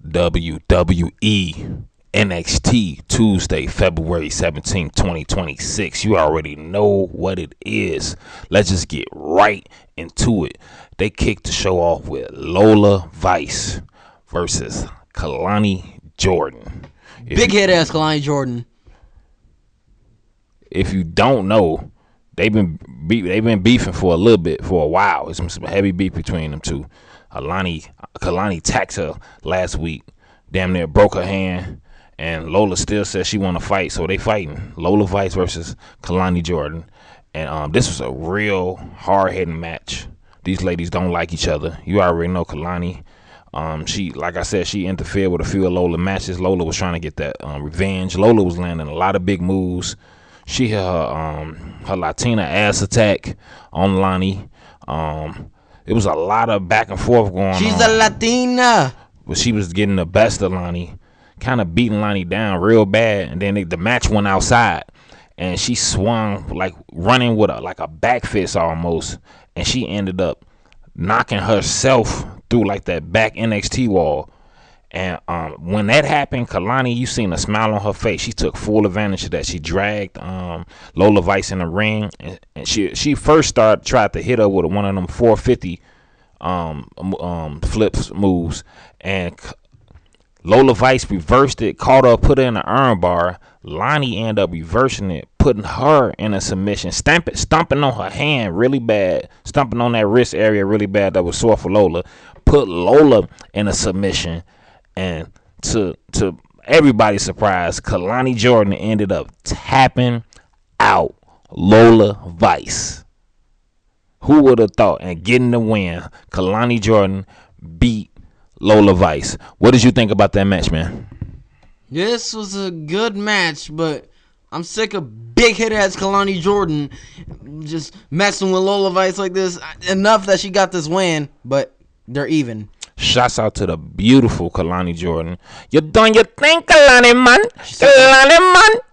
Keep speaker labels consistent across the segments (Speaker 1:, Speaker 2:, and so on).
Speaker 1: WWE NXT Tuesday, February 17th, 2026. You already know what it is. Let's just get right into it. They kicked the show off with Lola Vice versus Kalani Jordan.
Speaker 2: Big head ass Kalani Jordan.
Speaker 1: If you don't know, they've been beefing for a while. There's some heavy beef between them two. Kalani tacked her last week, damn near broke her hand, and Lola still says she want to fight, so they fighting. Lola Vice versus Kalani Jordan, and this was a real hard-hitting match. These ladies don't like each other. You already know Kalani. She, like I said, she interfered with a few of Lola matches. Lola was trying to get that revenge. Lola was landing a lot of big moves. She had her Latina ass attack on Lonnie. It was a lot of back and forth going on.
Speaker 2: She's a Latina.
Speaker 1: But she was getting the best of Lonnie, kind of beating Lonnie down real bad. And then the match went outside, and she swung like running with a back fist almost, and she ended up knocking herself through like that back NXT wall. And when that happened, Kalani, you seen a smile on her face. She took full advantage of that. She dragged Lola Vice in the ring, and she first tried to hit her with one of them 450 flips moves, and Lola Vice reversed it, caught her, put her in the arm bar. Lonnie ended up reversing it, putting her in a submission, stomping on her hand really bad, stomping on that wrist area really bad that was sore for Lola, put Lola in a submission. And to everybody's surprise, Kalani Jordan ended up tapping out Lola Vice. Who would have thought? And getting the win, Kalani Jordan beat Lola Vice. What did you think about that match, man?
Speaker 2: This was a good match, but I'm sick of big hit ass Kalani Jordan just messing with Lola Vice like this. Enough that she got this win, but they're even.
Speaker 1: Shouts out to the beautiful Kalani Jordan. You done your thing, Kalani man.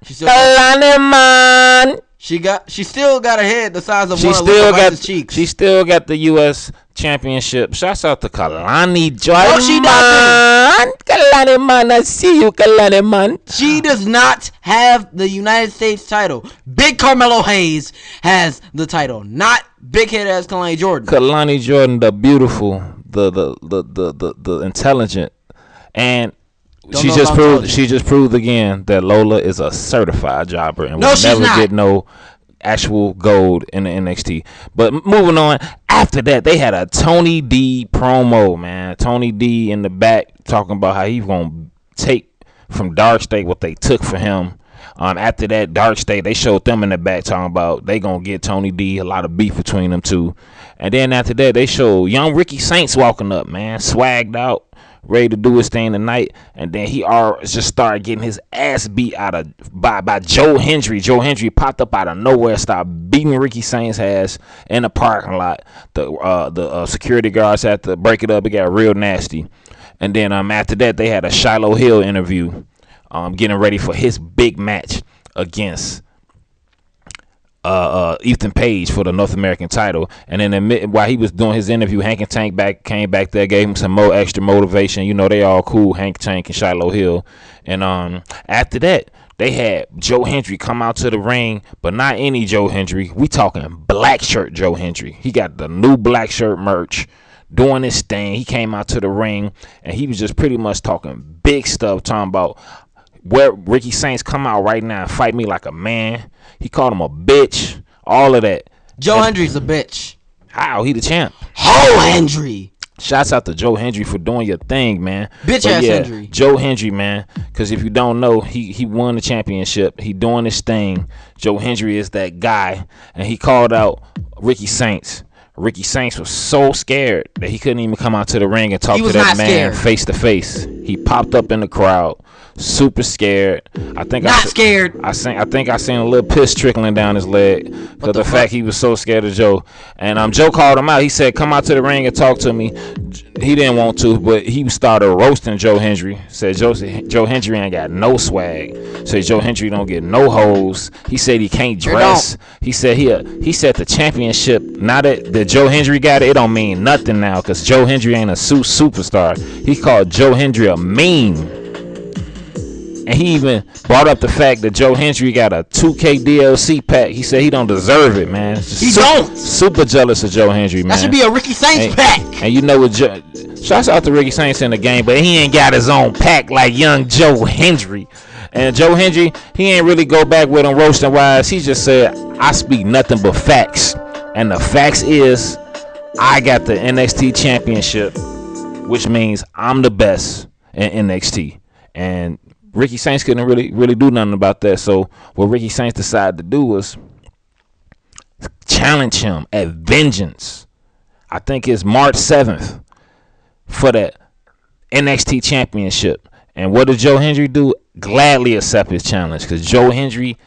Speaker 1: Kalani man.
Speaker 2: She still got a head the size of one of
Speaker 1: Lola
Speaker 2: Vice's cheeks.
Speaker 1: She still got the U.S. Championship. Shouts out to Kalani Jordan.
Speaker 2: No, she doesn't.
Speaker 1: Kalani man, I see you, Kalani man.
Speaker 2: She does not have the United States title. Big Carmelo Hayes has the title, not big head ass Kalani Jordan.
Speaker 1: Kalani Jordan, the beautiful, the intelligent, and she just proved again that Lola is a certified jobber and will never get no actual gold in the NXT. But moving on, after that they had a Tony D promo, man. Tony D in the back talking about how he's gonna take from Dark State what they took for him. After that, Dark State, they showed them in the back talking about they gonna get Tony D, a lot of beef between them two. And then after that, they showed young Ricky Saints walking up, man, swagged out, ready to do his thing tonight. And then he just started getting his ass beat by Joe Hendry. Joe Hendry popped up out of nowhere, started beating Ricky Saints' ass in the parking lot. The security guards had to break it up. It got real nasty. And then after that, they had a Shiloh Hill interview, getting ready for his big match against Ethan Page for the North American title. And then while he was doing his interview, Hank and Tank came back there, gave him some more extra motivation. You know, they all cool, Hank, Tank, and Shiloh Hill. And after that, they had Joe Hendry come out to the ring, but not any Joe Hendry. We talking black shirt Joe Hendry. He got the new black shirt merch, doing his thing. He came out to the ring, and he was just pretty much talking big stuff, talking about where Ricky Saints come out right now and fight me like a man. He called him a bitch. All of that.
Speaker 2: Joe Hendry's a bitch.
Speaker 1: How? He the champ.
Speaker 2: Ho Hendry.
Speaker 1: Shouts out to Joe Hendry for doing your thing, man.
Speaker 2: Bitch ass Hendry.
Speaker 1: Joe Hendry, man. Because if you don't know, he won the championship. He doing his thing. Joe Hendry is that guy. And he called out Ricky Saints. Ricky Saints was so scared that he couldn't even come out to the ring and talk to that man face to face. He popped up in the crowd, super scared. I think
Speaker 2: scared.
Speaker 1: I think I seen a little piss trickling down his leg because the fact he was so scared of Joe. And Joe called him out. He said, "Come out to the ring and talk to me." He didn't want to, but he started roasting Joe Hendry. Said Joe Hendry ain't got no swag. Said Joe Hendry don't get no hoes. He said he can't dress. He said he said the championship. Now that Joe Hendry got it don't mean nothing now because Joe Hendry ain't a superstar. He called Joe Hendry a meme. And he even brought up the fact that Joe Hendry got a 2K DLC pack. He said he don't deserve it, man.
Speaker 2: He don't.
Speaker 1: Super jealous of Joe Hendry, man.
Speaker 2: That should be a Ricky Saints pack.
Speaker 1: And you know what? Shouts out to Ricky Saints in the game, but he ain't got his own pack like young Joe Hendry. And Joe Hendry, he ain't really go back with him roasting wise. He just said, "I speak nothing but facts." And the facts is, I got the NXT championship, which means I'm the best in NXT. And Ricky Saints couldn't really do nothing about that. So what Ricky Saints decided to do was challenge him at Vengeance. I think it's March 7th for that NXT championship. And what did Joe Hendry do? Gladly accept his challenge because Joe Hendry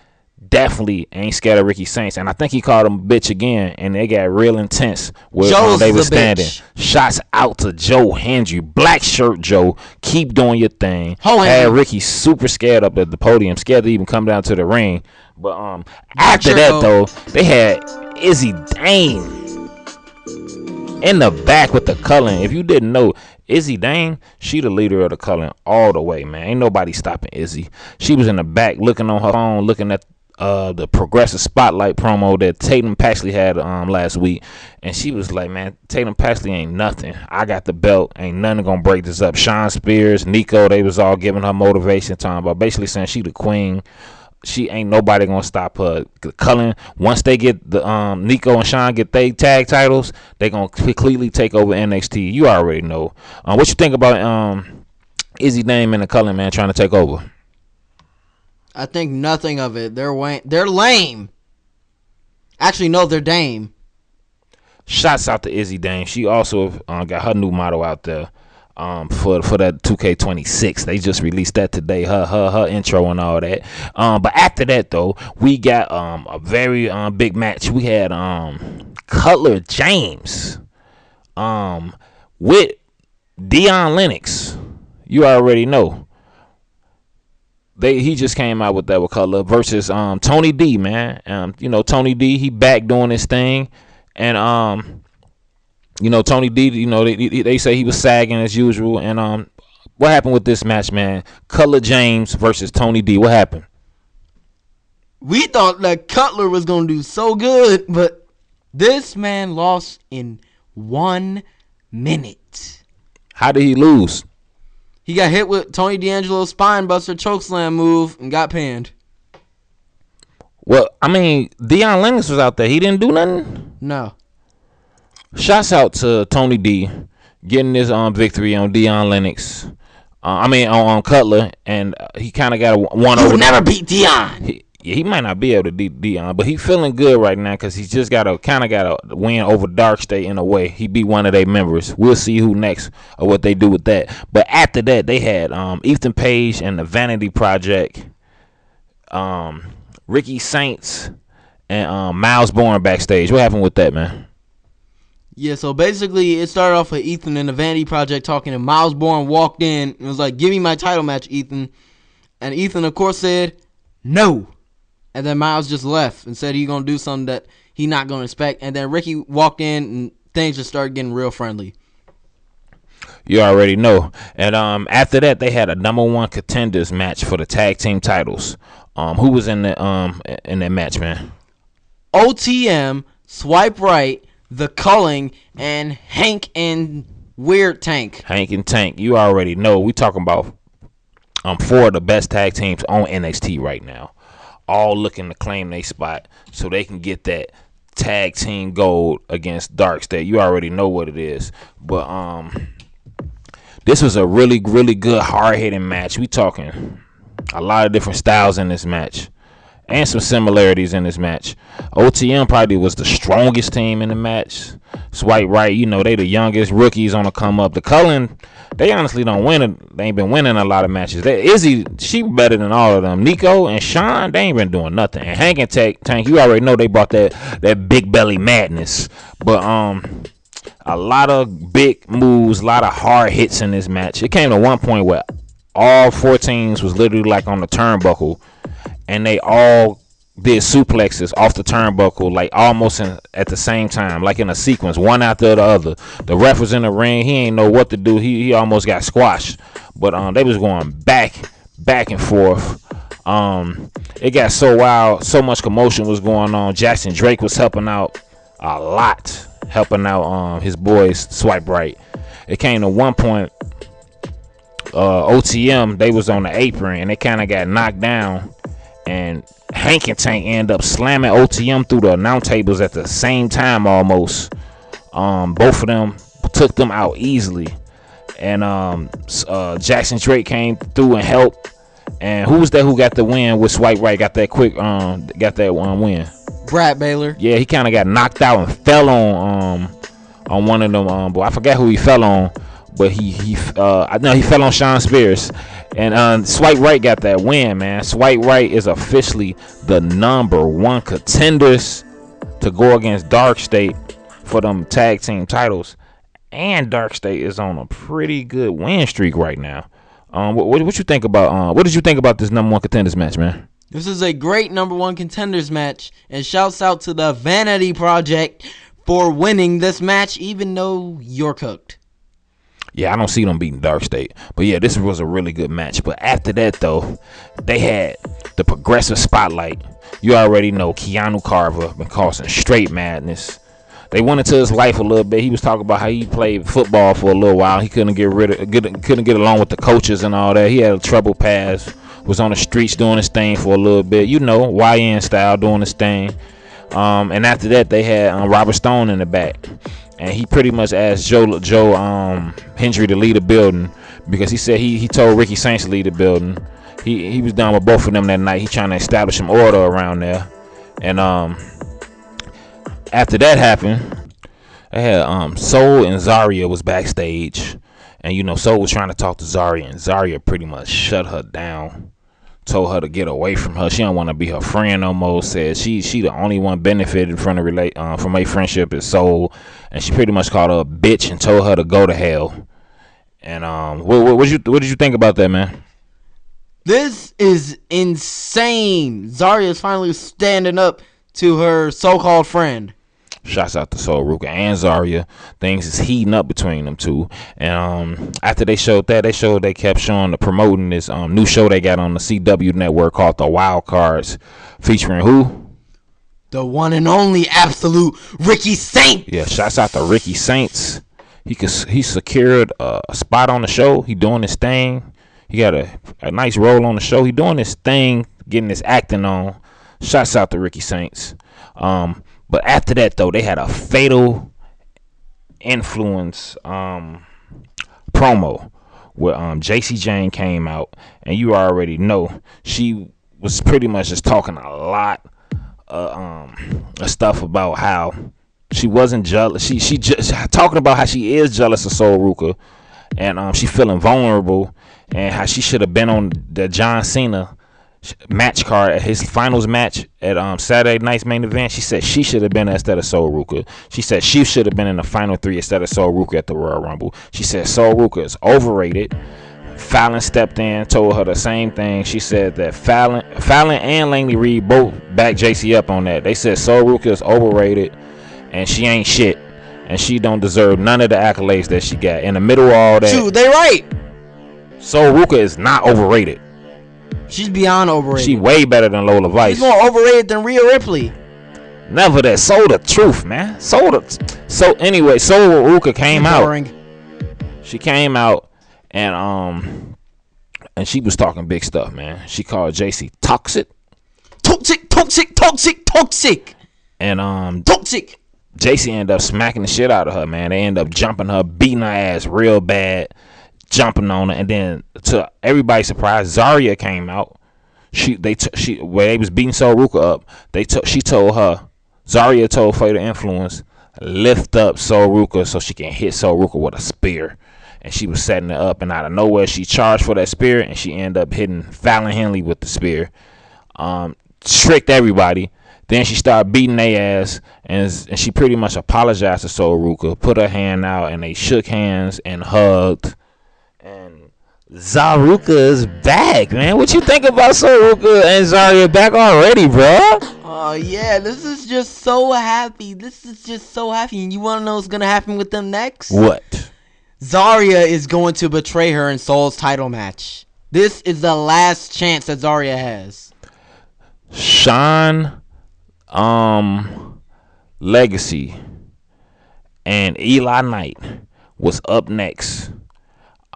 Speaker 1: definitely ain't scared of Ricky Saints. And I think he called him a bitch again, and they got real intense where they were standing. Bitch. Shots out to Joe Hendry. Black shirt Joe. Keep doing your thing. Had Ricky super scared up at the podium, scared to even come down to the ring. But after that, though, they had Izzy Dane in the back with the Cullen. If you didn't know, Izzy Dane, she the leader of the Cullen all the way, man. Ain't nobody stopping Izzy. She was in the back looking on her phone, looking at the Progressive Spotlight promo that Tatum Paxley had last week, and she was like, "Man, Tatum Paxley ain't nothing. I got the belt. Ain't nothing gonna break this up." Sean Spears, Nico, they was all giving her motivation time, but basically saying she the queen. She ain't nobody gonna stop her. Cullen, once they get the Nico and Sean get they tag titles, they gonna completely take over NXT. You already know. What you think about Izzy Dame and the Cullen, man, trying to take over?
Speaker 2: I think nothing of it. They're lame. Actually, no, they're Dame.
Speaker 1: Shouts out to Izzy Dame. She also got her new model out there for that 2K26. They just released that today. Her intro and all that. But after that though, we got a very big match. We had Cutler James with Dion Lennox. You already know. He just came out with that with Cutler versus Tony D, man. You know, Tony D, he back doing his thing. And you know, Tony D, you know, they say he was sagging as usual. And what happened with this match, man? Cutler James versus Tony D. What happened?
Speaker 2: We thought that Cutler was gonna do so good, but this man lost in 1 minute.
Speaker 1: How did he lose?
Speaker 2: He got hit with Tony D'Angelo's spinebuster chokeslam move and got pinned.
Speaker 1: Well, I mean, Dion Lennox was out there. He didn't do nothing?
Speaker 2: No.
Speaker 1: Shouts out to Tony D getting this victory on Dion Lennox. On Cutler, and he kind of got one over.
Speaker 2: He would never beat Dion.
Speaker 1: He might not be able to beat Dion, but he's feeling good right now because he's just got a win over Dark State in a way. He beat one of their members. We'll see who next or what they do with that. But after that, they had Ethan Page and the Vanity Project, Ricky Saints, and Miles Bourne backstage. What happened with that, man?
Speaker 2: Yeah, so basically it started off with Ethan and the Vanity Project talking, and Miles Bourne walked in and was like, "Give me my title match, Ethan." And Ethan, of course, said, "No." And then Miles just left and said he's going to do something that he's not going to expect. And then Ricky walked in and things just started getting real friendly.
Speaker 1: You already know. And after that, they had a #1 contenders match for the tag team titles. Who was in that match, man?
Speaker 2: OTM, Swipe Right, The Culling, and Hank and Weird Tank.
Speaker 1: Hank and Tank. You already know. We talking about 4 of the best tag teams on NXT right now. All looking to claim their spot so they can get that tag team gold against Dark State. You already know what it is. But this was a really, really good hard-hitting match. We talking a lot of different styles in this match. and some similarities in this match. OTM probably was the strongest team in the match. Swipe Right, they the youngest rookies on the come up. The Cullen, they honestly don't win. They ain't been winning a lot of matches. Izzy, she better than all of them. Nico and Sean, they ain't been doing nothing. And Hank and Tank, you already know they brought that big belly madness. But a lot of big moves, a lot of hard hits in this match. It came to one point where all 4 teams was literally like on the turnbuckle, and they all did suplexes off the turnbuckle, like almost at the same time, like in a sequence, one after the other. The ref was in the ring. He ain't know what to do. He almost got squashed. But they was going back and forth. It got so wild. So much commotion was going on. Jackson Drake was helping out a lot, helping out his boys Swipe Right. It came to one point, OTM, they was on the apron, and they kind of got knocked down, and Hank and Tank end up slamming OTM through the announce tables at the same time almost. Both of them took them out easily. And Jackson Drake came through and helped. And who was that who got the win with Swipe Right? Got that quick win.
Speaker 2: Brad Baylor.
Speaker 1: Yeah, he kind of got knocked out and fell on one of them. But I forgot who he fell on. But I know he fell on Sean Spears. And Swipe Right got that win, man. Swipe Right is officially the number 1 contenders to go against Dark State for them tag team titles. And Dark State is on a pretty good win streak right now. What you think about? What did you think about this number 1 contenders match, man?
Speaker 2: This is a great number 1 contenders match, and shouts out to the Vanity Project for winning this match, even though you're cooked.
Speaker 1: Yeah, I don't see them beating Dark State. But yeah, this was a really good match. But after that, though, they had the Progressive Spotlight. You already know Keanu Carver been causing straight madness. They went into his life a little bit. He was talking about how he played football for a little while. He couldn't get along with the coaches and all that. He had a trouble past. Was on the streets doing his thing for a little bit. YN style doing his thing. And after that, they had Robert Stone in the back. And he pretty much asked Joe Hendry to lead the building, because he said he told Ricky Saints to lead the building. He was done with both of them that night. He trying to establish some order around there. And after that happened, they had Soul and Zarya was backstage. And Soul was trying to talk to Zarya, and Zarya pretty much shut her down. Told her to get away from her. She don't want to be her friend no more. Said she the only one benefited from a friendship is Soul, and she pretty much called her a bitch and told her to go to hell. And what did you think about that, man?
Speaker 2: This is insane. Zarya is finally standing up to her so-called friend.
Speaker 1: Shouts out to Soul Ruka and Zarya. Things is heating up between them two. And after they showed that, they kept promoting this new show they got on the CW network called The Wild Cards, featuring who?
Speaker 2: The one and only absolute Ricky Saints.
Speaker 1: Yeah, shouts out to Ricky Saints. He secured a spot on the show. He doing his thing. He got a nice role on the show. He doing his thing, getting his acting on. Shouts out to Ricky Saints. But after that, though, they had a Fatal Influence promo where JC Jane came out, and you already know she was pretty much just talking a lot of stuff about how she wasn't jealous. She just talking about how she is jealous of Soul Ruka, and she feeling vulnerable, and how she should have been on the John Cena match card at his finals match at Saturday night's main event. She said she should have been instead of Soul Ruka. She said she should have been in the final 3 instead of Soul Ruka at the Royal Rumble. She said Soul Ruka is overrated. Fallon stepped in, told her the same thing. She said that Fallon and Langley Reed both backed JC up on that. They said Soul Ruka is overrated and she ain't shit, and she don't deserve none of the accolades that she got. In the middle of all that,
Speaker 2: shoot, they right.
Speaker 1: Soul Ruka is not overrated.
Speaker 2: She's beyond overrated.
Speaker 1: She way better than Lola Vice.
Speaker 2: She's more overrated than Rhea Ripley.
Speaker 1: Never that. So the truth, man. So anyway, Soul Ruka came out. She came out and she was talking big stuff, man. She called JC toxic. Toxic. And
Speaker 2: toxic.
Speaker 1: JC ended up smacking the shit out of her, man. They ended up jumping her, beating her ass real bad, jumping on her, and then to everybody's surprise, Zarya came out. where they was beating Sol Ruka up. She told her, Zarya told Fatal Influence, lift up Sol Ruka so she can hit Sol Ruka with a spear. And she was setting it up, and out of nowhere she charged for that spear, and she ended up hitting Fallon Henley with the spear. Tricked everybody. Then she started beating their ass, and she pretty much apologized to Sol Ruka, put her hand out, and they shook hands and hugged. And Zaruka is back, man. What you think about Sol Ruka and Zarya back already, bro?
Speaker 2: Oh, yeah. This is just so happy. And you want to know what's going to happen with them next?
Speaker 1: What?
Speaker 2: Zarya is going to betray her in Sol's title match. This is the last chance that Zarya has.
Speaker 1: Sean Legacy and Eli Knight was up next.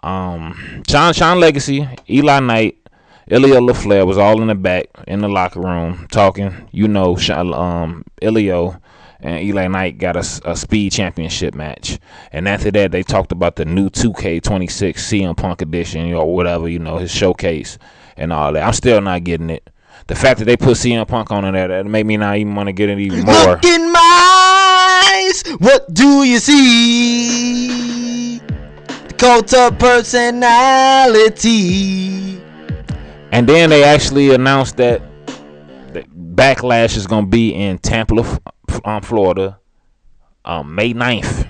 Speaker 1: Sean Legacy, Eli Knight, Ilya LaFleur was all in the back in the locker room talking. Ilya and Eli Knight got a speed championship match. And after that, they talked about the new 2K26 CM Punk edition, or whatever, his showcase and all that. I'm still not getting it. The fact that they put CM Punk on there, that made me not even want to get it even more.
Speaker 2: Look in my eyes, what do you see? The cult of personality.
Speaker 1: And then they actually announced that Backlash is going to be in Tampa, Florida, May 9th,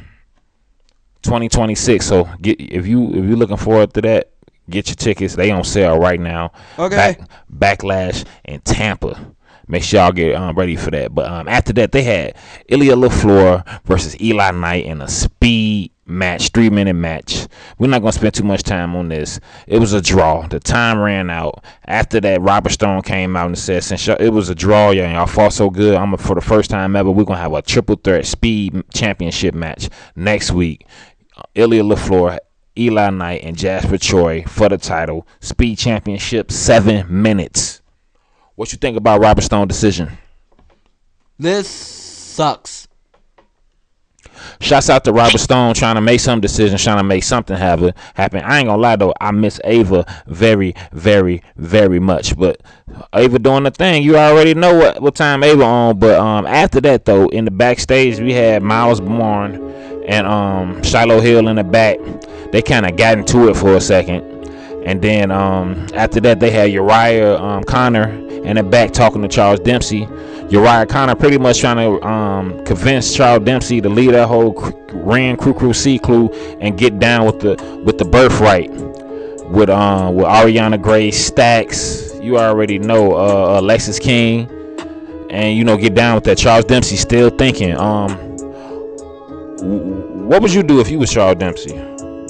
Speaker 1: 2026. So if you're looking forward to that, get your tickets. They on sale right now.
Speaker 2: Okay.
Speaker 1: Backlash in Tampa. Make sure y'all get ready for that. But after that, they had Ilya LaFleur versus Eli Knight in a speed match, 3-minute match. We're not going to spend too much time on this. It was a draw. The time ran out. After that, Robert Stone came out and said, since it was a draw, y'all fought so good, for the first time ever, we're going to have a triple threat speed championship match next week. Ilya LaFleur, Eli Knight, and Jasper Troy for the title. Speed championship, 7 minutes. What you think about Robert Stone's decision?
Speaker 2: This sucks.
Speaker 1: Shouts out to Robert Stone trying to make some decisions, trying to make something happen. I ain't gonna lie though, I miss Ava very, very, very much. But Ava doing the thing, you already know what time Ava on. But after that though, in the backstage we had Miles Bourne and Shiloh Hill in the back. They kind of got into it for a second, and then after that they had Uriah Connor in the back talking to Charles Dempsey. Uriah Connor pretty much trying to convince Charles Dempsey to leave that whole Ran Crew C-Clue and get down with the birthright with Ariana Grace, Stax, you already know, Alexis King, and get down with that. Charles Dempsey still thinking. What would you do if you was Charles Dempsey?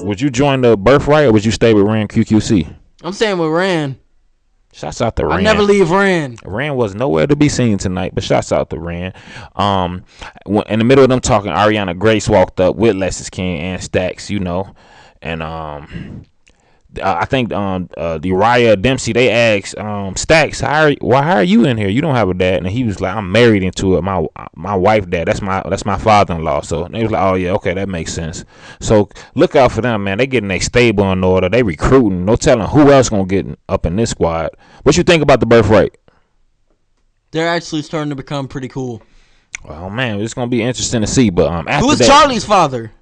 Speaker 1: Would you join the birthright or would you stay with Ran QQC?
Speaker 2: I'm staying with Ran.
Speaker 1: Shouts out to Ran.
Speaker 2: I never leave Ran.
Speaker 1: Ran was nowhere to be seen tonight, but shouts out to Ran. In the middle of them talking, Ariana Grace walked up with Lexus King and Stax, and I think the Uriah Dempsey, they asked Stax, how are you in here? You don't have a dad. And he was like, I'm married into it. My wife dad. That's my father-in-law. So they was like, oh yeah, okay, that makes sense. So look out for them, man. They getting their stable in order. They recruiting. No telling who else gonna get up in this squad. What you think about the birthright?
Speaker 2: They're actually starting to become pretty cool.
Speaker 1: Oh man, it's gonna be interesting to see. But after
Speaker 2: who is Charlie's father?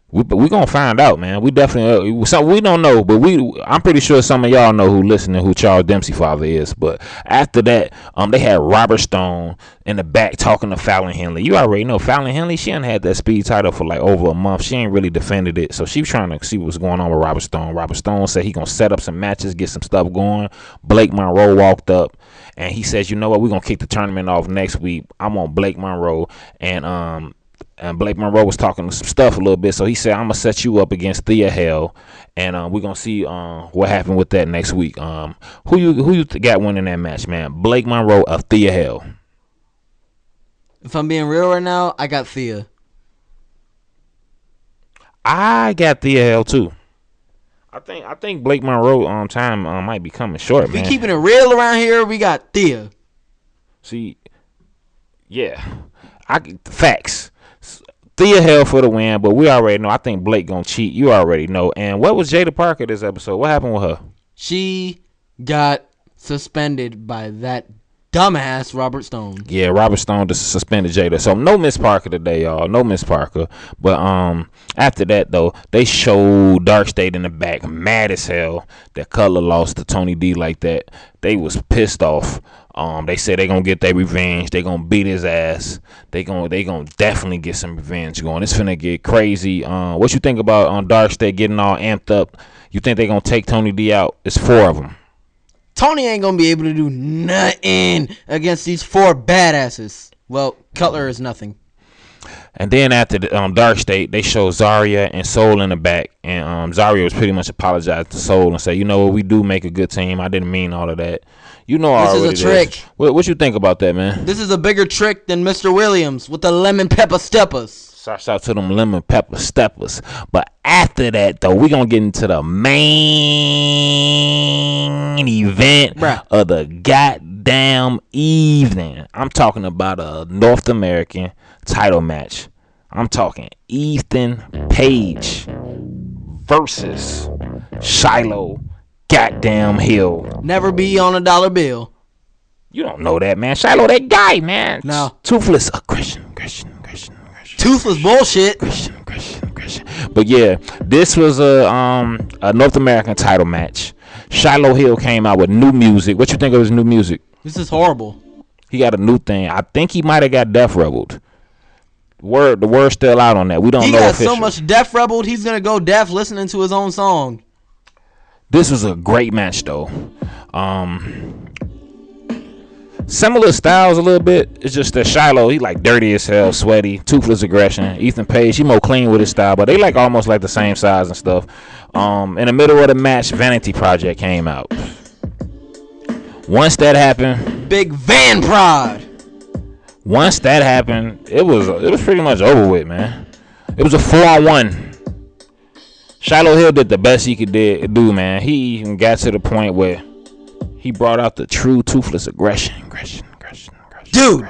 Speaker 1: We gonna find out, man. We definitely we don't know, but I'm pretty sure some of y'all know who listening who Charles Dempsey father is. But after that, they had Robert Stone in the back talking to Fallon Henley. You already know Fallon Henley. She ain't had that speed title for like over a month. She ain't really defended it, so she was trying to see what's going on with Robert Stone. Robert Stone said he gonna set up some matches, get some stuff going. Blake Monroe walked up and he says, you know what, we're gonna kick the tournament off next week. I want Blake Monroe and Blake Monroe was talking some stuff a little bit, so he said, I'm going to set you up against Thea Hale, and we're going to see what happened with that next week. Who you got winning that match, man? Blake Monroe or Thea Hale?
Speaker 2: If I'm being real right now, I got Thea.
Speaker 1: I got Thea Hale, too. I think Blake Monroe time might be coming short, man.
Speaker 2: If we keeping it real around here, we got Thea.
Speaker 1: See, yeah. Facts. Thea Hell for the win, but we already know. I think Blake gonna cheat. You already know. And what was Jada Parker this episode? What happened with her?
Speaker 2: She got suspended by that dumbass Robert Stone.
Speaker 1: Yeah, Robert Stone just suspended Jada. So no Miss Parker today, y'all. No Miss Parker. But after that though, they showed Dark State in the back, mad as hell that Cutler lost to Tony D like that. They was pissed off. They said they gonna get their revenge. They gonna beat his ass. They gonna definitely get some revenge going. It's finna get crazy. What you think about Dark State getting all amped up? You think they gonna take Tony D out? It's 4 of them.
Speaker 2: Tony ain't gonna be able to do nothing against these 4 badasses. Well, Cutler is nothing.
Speaker 1: And then after the Dark State, they show Zarya and Soul in the back, and Zarya was pretty much apologized to Soul and said, you know what, we do make a good team. I didn't mean all of that. You know,
Speaker 2: this is a trick.
Speaker 1: What you think about that, man?
Speaker 2: This is a bigger trick than Mr. Williams with the lemon pepper steppers.
Speaker 1: Shouts out to them lemon pepper steppers. But after that, though, we gonna get into the main event of the goddamn evening. I'm talking about a North American title match. I'm talking Ethan Page versus Shiloh goddamn Hill.
Speaker 2: Never be on a dollar bill.
Speaker 1: You don't know that, man. Shiloh, that guy, man.
Speaker 2: No.
Speaker 1: Toothless aggression.
Speaker 2: Toothless bullshit.
Speaker 1: Christian. But yeah, this was a North American title match. Shiloh Hill came out with new music. What you think of his new music?
Speaker 2: This is horrible.
Speaker 1: He got a new thing. I think he might have got Death Rebelled. The word's still out on that. We don't know. He got
Speaker 2: so much Death Rebelled, he's gonna go deaf listening to his own song.
Speaker 1: This was a great match though. Similar styles a little bit. It's just that Shiloh, he like dirty as hell, sweaty, toothless aggression. Ethan Page, he more clean with his style, but they like almost like the same size and stuff. In the middle of the match, Vanity Project came out. Once that happened,
Speaker 2: Big Van Prod.
Speaker 1: Once that happened, it was pretty much over with, man. It was a 4-on-1. Shiloh Hill did the best he could do, man. He even got to the point where he brought out the true toothless aggression.
Speaker 2: Dude.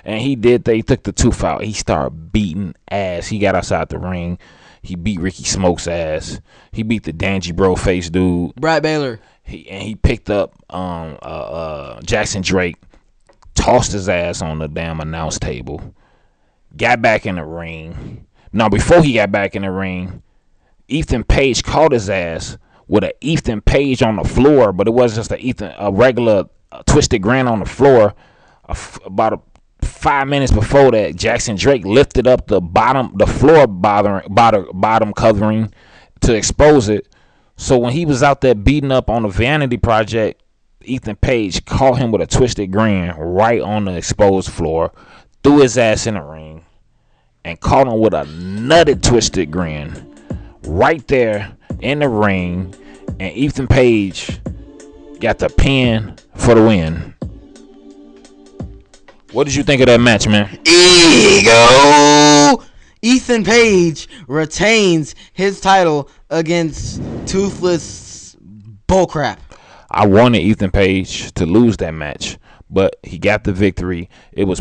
Speaker 1: And they took the tooth out. He started beating ass. He got outside the ring. He beat Ricky Smoke's ass. He beat the Dangy Bro face dude.
Speaker 2: Brad Baylor.
Speaker 1: He picked up Jackson Drake, tossed his ass on the damn announce table, got back in the ring. Now, before he got back in the ring, Ethan Page caught his ass with an Ethan Page on the floor, but it wasn't just a regular twisted grin on the floor. About 5 minutes before that, Jackson Drake lifted up the floor bottom covering to expose it. So when he was out there beating up on the Vanity Project, Ethan Page caught him with a twisted grin right on the exposed floor, threw his ass in the ring, and caught him with a nutted twisted grin right there in the ring, and Ethan Page got the pin for the win. What did you think of that match, man?
Speaker 2: Ego! Ethan Page retains his title against Toothless Bullcrap.
Speaker 1: I wanted Ethan Page to lose that match, but he got the victory. It was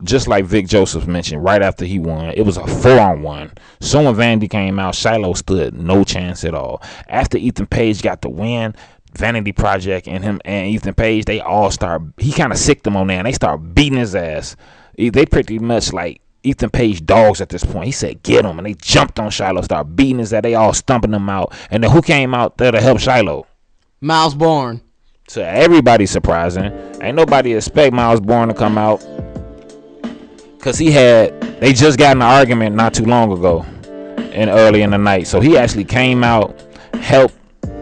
Speaker 1: just like Vic Joseph mentioned right after he won. It was a 4-on-1. So when Vanity came out, Shiloh stood no chance at all. After Ethan Page got the win, Vanity Project and him and Ethan Page, they all he kind of sicked them on there, and they start beating his ass. They pretty much like Ethan Page dogs at this point. He said, get him, and they jumped on Shiloh, started beating his ass. They all stumping him out. And then who came out there to help Shiloh?
Speaker 2: Miles Bourne.
Speaker 1: So everybody's surprising. Ain't nobody expect Miles Bourne to come out, because they just got in an argument not too long ago and early in the night. So he actually came out, helped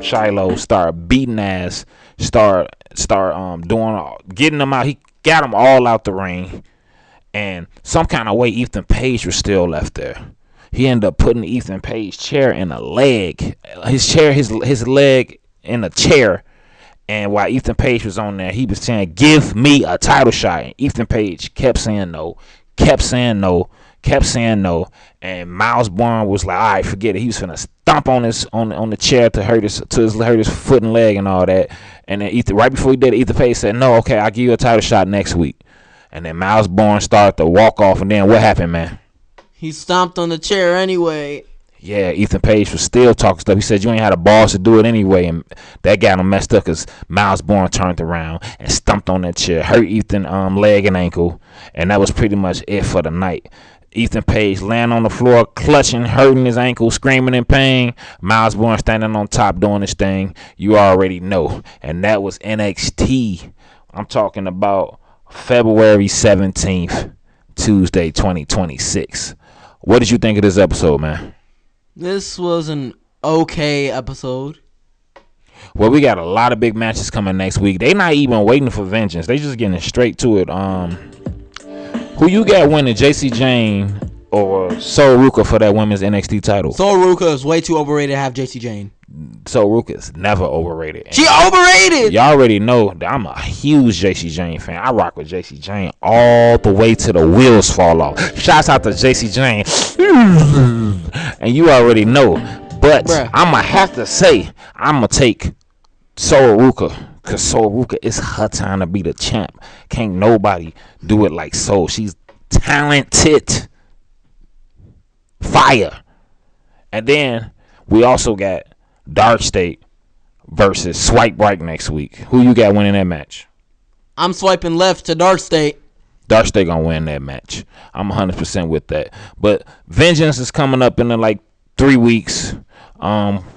Speaker 1: Shiloh, start beating ass, start getting them out. He got them all out the ring, and some kind of way Ethan Page was still left there. He ended up putting Ethan Page's chair in a leg, his leg in a chair. And while Ethan Page was on there, he was saying, give me a title shot. And Ethan Page kept saying no. And Miles Bourne was like, all right, forget it. He was finna stomp on the chair to hurt his foot and leg and all that. And then right before he did it, Ethan Page said, no, okay, I'll give you a title shot next week. And then Miles Bourne started to walk off. And then what happened, man?
Speaker 2: He stomped on the chair anyway.
Speaker 1: Yeah, Ethan Page was still talking stuff. He said you ain't had a balls to do it anyway, and that got him messed up because Miles Bourne turned around and stumped on that chair, hurt Ethan leg and ankle, and that was pretty much it for the night. Ethan Page laying on the floor, clutching, hurting his ankle, screaming in pain. Miles Bourne standing on top doing his thing. You already know. And that was NXT. I'm talking about February 17th, Tuesday, 2026. What did you think of this episode, man?
Speaker 2: This was an okay episode.
Speaker 1: Well, we got a lot of big matches coming next week. They not even waiting for vengeance. They just getting straight to it. Who you got winning, JC Jane or Sol Ruka for that women's NXT title?
Speaker 2: Sol Ruka is way too overrated to have JC Jane.
Speaker 1: Sol Ruka is never overrated.
Speaker 2: She overrated!
Speaker 1: Y'all already know that I'm a huge JC Jane fan. I rock with JC Jane all the way till the wheels fall off. Shouts out to JC Jane. And you already know. But I'm going to have to say, I'm going to take Sol Ruka. Because Sol Ruka, it's her time to be the champ. Can't nobody do it like Sol. She's talented. Fire. And then we also got Dark State versus Swipe Right next week. Who you got winning that match?
Speaker 2: I'm swiping left to Dark State.
Speaker 1: Dark State gonna win that match. I'm 100% with that. But Vengeance is coming up in like 3 weeks.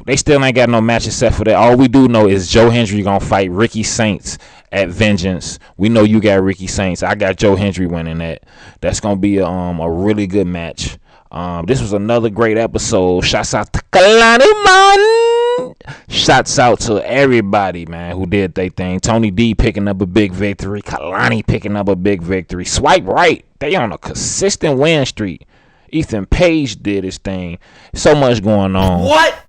Speaker 1: They still ain't got no matches set for that. All we do know is Joe Hendry gonna fight Ricky Saints at Vengeance. We know you got Ricky Saints. I got Joe Hendry winning that. That's gonna be a really good match. This was another great episode. Shouts out to Kalani, man. Shouts out to everybody, man, who did their thing. Tony D picking up a big victory. Kalani picking up a big victory. Swipe Right. They on a consistent win streak. Ethan Page did his thing. So much going on.
Speaker 2: What?